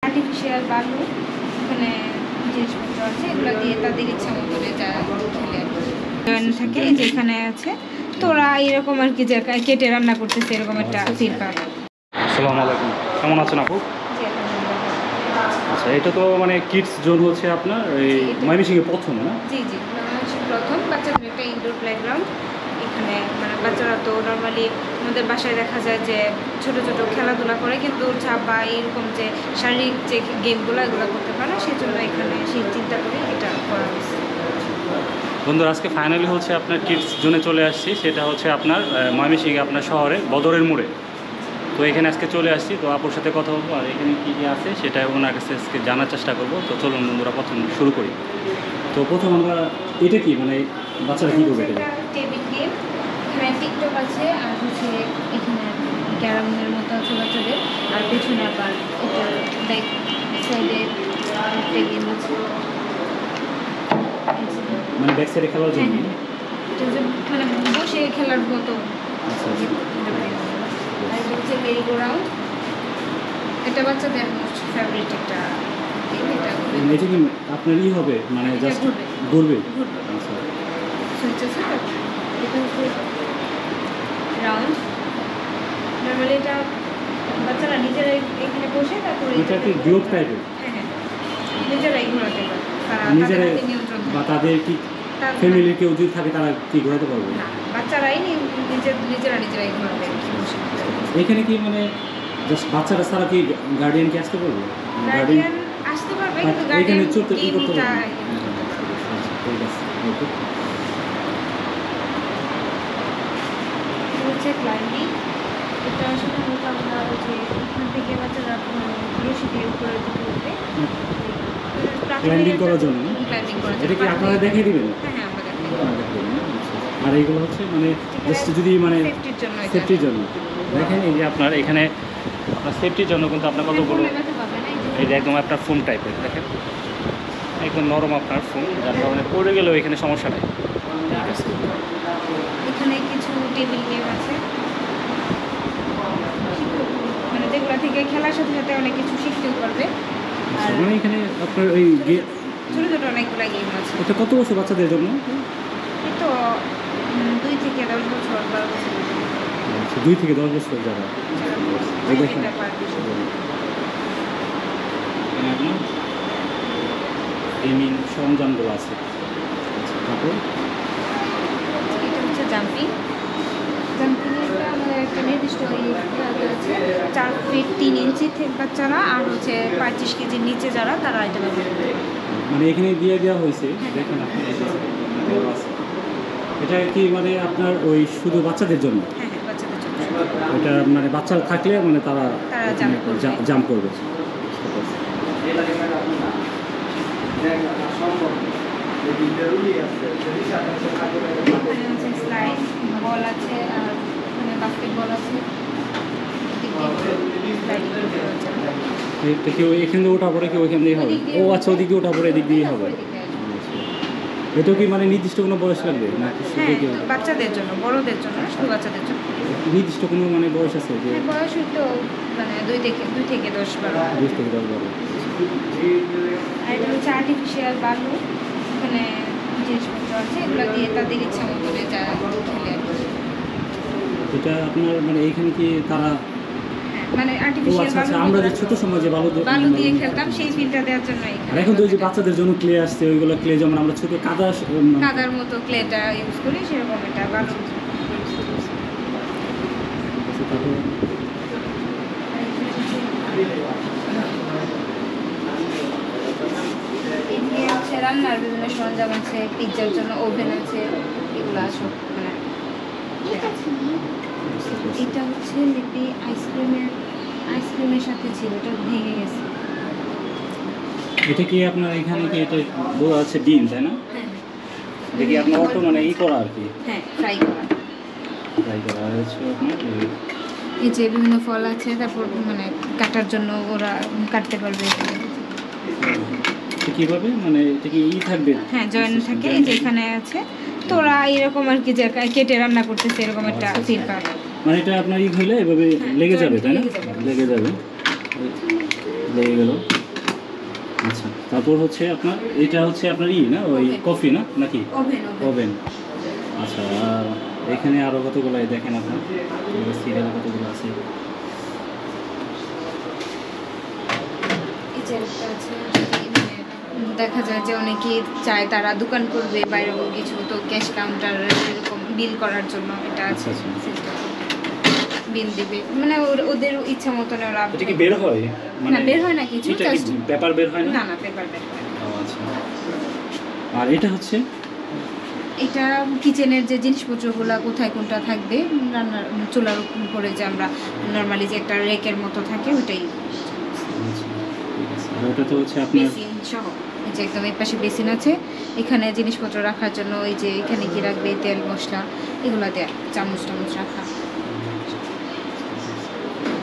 Artificial বালু এখানে জিনিসপত্র আছে, এগুলো দিয়ে তাদের ইচ্ছা মতো যা খেলে জয়েন্ট থাকে যেখানে আছে, তোরা এরকম আর কি যে কেটে রান্না করতেছে এরকম একটা ফিল পাবে। আসসালামু আলাইকুম, কেমন আছেন আপু? আচ্ছা, এটা তো মানে কিডস জোন হচ্ছে আপনার এই ময়মনসিংহে প্রথম না? জি জি, প্রথম বাচ্চাদের একটা ইনডোর প্লেগ্রাউন্ড। এখানে মানে বাচ্চারা তো নর্মালি আমাদের বাসায় দেখা যায় যে ছোটো ছোটো খেলাধুলা করে, কিন্তু চাপ বা এরকম যে শারীরিক যে গেমগুলো এগুলো করতে পারে না, সেই জন্য এখানে সেই চিন্তা করে এটা করা হয়েছে। বন্ধুরা, আজকে ফাইনালি হচ্ছে আপনার কিডস জোনে চলে আসছি, সেটা হচ্ছে আপনার ময়মনসিংহে আপনার শহরে বদরের মোড়ে। তো এখানে আজকে চলে আসছি, তো আপুর সাথে কথা বলবো আর এখানে কী কী আছে সেটা ওনার কাছে আজকে জানার চেষ্টা করবো। তো চলুন বন্ধুরা, প্রথম শুরু করি। তো প্রথম আমরা এটা কি মানে বাচ্চারা কী করবে? টেবিল গেম, এখানে টিকটক আছে, আর হচ্ছে এখানে ক্যারামের মতো আছে বাচ্চাদের, আর পেছনে আবার এটা ব্যাক সাইডে একটা গেম আছে, মানে ব্যাক সাইডে খেলার জন্য মানে বসে খেলার মতো। আচ্ছা আর এটা হচ্ছে মেরি গো রাউন্ড, এটা বাচ্চাদের মোস্ট ফেভারিট একটা গেম। এটা কি আপনারই হবে মানে জাস্ট ঘুরবে? আচ্ছা, সুইচ আছে, এটা হচ্ছে রাউন্ড। নর্মালি এটা বাচ্চারা নিজেরাই এখানে বসে তারপরে এটা কি গ্লোব টাইপের? হ্যাঁ, নিজেরাই ঘোরাতে পারে, নিজেরাই নিয়ন্ত্রণ বা তাদের কি ফ্যামিলির কেউ যদি থাকে তারা কি ঘোরাতে পারবে? না, বাচ্চারাই নিজেরাই ঘোরাতে। এখানে কি মানে জাস্ট বাচ্চারা ছাড়া কি গার্ডিয়ান কি আসতে পারবে? গার্ডিয়ান আসতে পারবে, কিন্তু এখানে গার্ডিয়ান চলতে কি করতে গেমটা পারবে? ঠিক আছে, ওকে। হচ্ছে ক্লাইম্বিং, এটা সাধারণত আমরা যে এখান থেকে বাচ্চারা রশি দিয়ে উপরে দিকে উঠবে ক্লাইম্বিং করার জন্য। এটা কি আপনারা দেখিয়ে দিবেন? হ্যাঁ, আমরা দেখাই। আর এইগুলো হচ্ছে মানে জাস্ট যদি মানে সেফটির জন্য দেখেন, এই যে আপনার এখানে আপনার সেফটির জন্য কিন্তু আপনার কতগুলো এই যে একদম আপনার ফোম টাইপের, দেখেন একদম নরম আপনার ফোম, যার কারণে পড়ে গেলেও এখানে সমস্যা নেই। ঠিক আছে, এখানে কিছু টেবিল গেম আছে, মানে যেগুলো থেকে খেলার সাথে সাথে অনেক কিছু শিখতেও পারবে। আর মানে এখানে আপনার ওই ছোটো ছোটো অনেকগুলো গেম আছে। এটা কত বছর বাচ্চাদের জন্য? এই তো 2 থেকে 10 বছর, 12 বছর। 2 থেকে 10 বছর যারা দেখেন গেমিং সরঞ্জামগুলো আছে। তারপর এটা হচ্ছে জাম্পিংয়ের আমাদের একটা নির্দিষ্ট আছে, 4 ফিট 3 ইঞ্চি থেকে বাচ্চারা, আর হচ্ছে 25 কেজির নিচে যারা, তারা এটা ব্যবহার করবে। মানে এখানে দিয়ে দেওয়া হয়েছে, দেখেন আপনি এটা কি মানে আপনার ওই শুধু বাচ্চাদের জন্য? হ্যাঁ, বাচ্চাদের জন্য। এটা মানে বাচ্চা থাকলে মানে তারা জাম্প করবে। স্লাইড বল আছে, আর বাস্কেটবল আছে। কেউ এখান থেকে ওঠা পরে কেউ এখান দিয়ে হবে? ও আচ্ছা, ওদিকে ওঠা পরে এদিক দিয়েই হবে। এটা কি মানে নির্দিষ্ট কোনো বয়স লাগবে না? বাচ্চাদের জন্য, বড়দের জন্য, শুধু বাচ্চাদের জন্য। নির্দিষ্ট কোনো মানে বয়স আছে যে? বয়স তো মানে 2 থেকে 10 12। আর এটা হচ্ছে আর্টিফিশিয়াল বালু, এখানে জিনিসপত্র আছে, এগুলো দিয়ে তাদের ইচ্ছা মতো যা খেলে। এটা আপনার মানে এইখানে কি তারা মানে আর্টিফিশিয়াল বালু, আমরা যে ছোট সময় যে বালু দিয়ে খেলতাম, সেই ফিলটা দেওয়ার জন্য। আর এখন তো যে বাচ্চাদের জন্য ক্লে আসছে, ওইগুলো ক্লে যেমন আমরা ছোট কাদার মতো ক্লেটা ইউজ করি, সেরকম এটা বালু। এদিকে হচ্ছে রান্নার বিভিন্ন সরঞ্জাম আছে, পিৎজার জন্য ওভেন আছে, এগুলো সব মানে এটা হচ্ছে লিপি আইসক্রিমের সাথে ছিল, এটা ভেঙে গেছে। এটা কি আপনার এখানে কি এটা বড় আছে ডিম, তাই না? হ্যাঁ, দেখি আপনার অটো মানে ই করা আর কি। হ্যাঁ, ফ্রাই করা হচ্ছে আপনার এই যে বিভিন্ন ফল আছে, তারপর মানে কাটার জন্য ওরা কাটতে পারবে। কিভাবে মানে এটা কি ই থাকবে? হ্যাঁ, জয়েন্ট থাকে, এই যে এখানে আছে, তোরা এরকম আর কি যে কেটে রান্না করতেছে এরকম একটা ফিল পাবে। মানে এটা আপনার ই হলে এভাবে লেগে যাবে, তাই না? লেগে গেল। আচ্ছা, তারপর হচ্ছে আপনার এটা হচ্ছে আপনার না ওই Oven. কফি না নাকি ওভেন ওভেন। আচ্ছা, আর এখানে আরও কতগুলো দেখেন আপনার সিরিয়াল কতগুলো আছে। এই যে একটা আছে, দেখা যায় যে অনেকেই চায় তারা দোকান করবে বা এরকম কিছু, তো ক্যাশ কাউন্টার এরকম বিল করার জন্য এটা আছে। আচ্ছা, বিল দিবে মানে ওদের ইচ্ছা মতন ওরা। এটা কি বের হয় না, বের হয় না কিছু, এটা কি just- পেপার বের হয় না? না না, পেপার বের হয় না। ও আচ্ছা। আর এটা হচ্ছে এটা কিচেনের যে জিনিসপত্রগুলো কোথায় কোনটা থাকবে, রান্নার চুলার উপরে যে আমরা নর্মালি যে একটা রেকের মতো থাকে ওটাই। আচ্ছা, ঠিক আছে। আর ওটা তো হচ্ছে আপনার বেসিন সহ, এই যে একদম এই পাশে বেসিন আছে, এখানে জিনিসপত্র রাখার জন্য এই যে এখানে কি রাখবে, তেল মশলা এগুলো দেয়া, চামচ টামচ রাখা।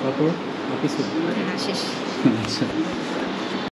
তারপর আর কিছু না, শেষ। আচ্ছা